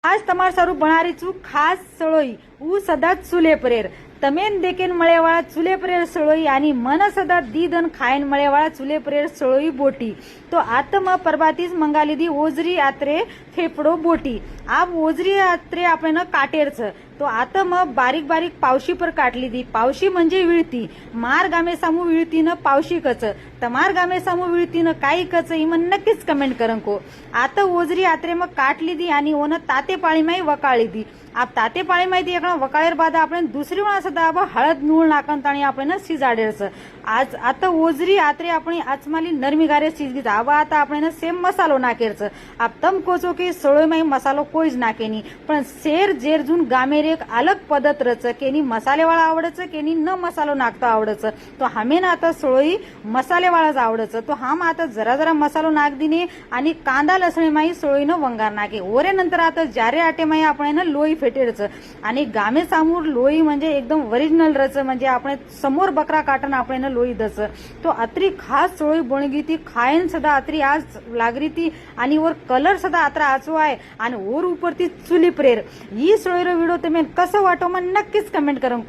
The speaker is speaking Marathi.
आज તમાર સારું બનારી છું ખાસ સળોઈ હું સદા ચૂલે પરેર તમેન દેકેન મળેવાળા ચૂલે પરેર સળોઈ आणि मन सदा दीदन खायन મળેવાળા ચૂલે પરેર સળોઈ બોટી तो आता मग परबातीच मंगाली दी ओजरी आत्रे फेफडो बोटी आ ओजरी आत्रे आपण काटेरचं तो आता मग बारीक बारीक पावशी पर काटली दी पावशी म्हणजे विळती मार गामे सामू विळतीनं पावशी कच तमार गामे सामू विळतीनं काही कच ही मन नक्कीच कमेंट करन को आता ओजरी आत्रे मग काटली दी आणि ओन ताते पाळी माई वकाळी दी आप ताते पाळी माहिती एकणा वकाळेर बाद आपण दुसरी वेळा सदा अब हळद नूळ नाकन ताणी आपण शिजाडेरचं आज आता ओजरी आत्रे आपण आचमाली नरमी गारे शिजगी आवा आता आपण सेम मसालो नाकेरचं आप तम कोचो के सळोय माई मसालो कोईज नाकेनी पण शेर जेरजून गामेर एक अलग पद्धत रच केनी मसालेवाळा आवडचं केनी न मसालो नाकता आवडचं तो हमेन आता सळोई मसालेवाळाच आवडचं तो हम आता जरा जरा मसालो नाक दिने आणि कांदा लसणी माई सळोईनं वंगार नाके ओरे नंतर आता जारे आटे माई आपण लोई फेटेरचं आणि गामे सामोर लोई म्हणजे एकदम ओरिजिनल रच म्हणजे आपण समोर बकरा काटन आपण लोई दच तो अत्री खास सळोई बनगी ती खायन सदा अत्री आज लागरी ती आणि वर कलर सदा अत्रा आचो आहे आणि ओर ऊपर ती चुली प्रेर ही सळोईरो व्हिडिओ तुम्ही कसं वाटो मग नक्कीच कमेंट करन को।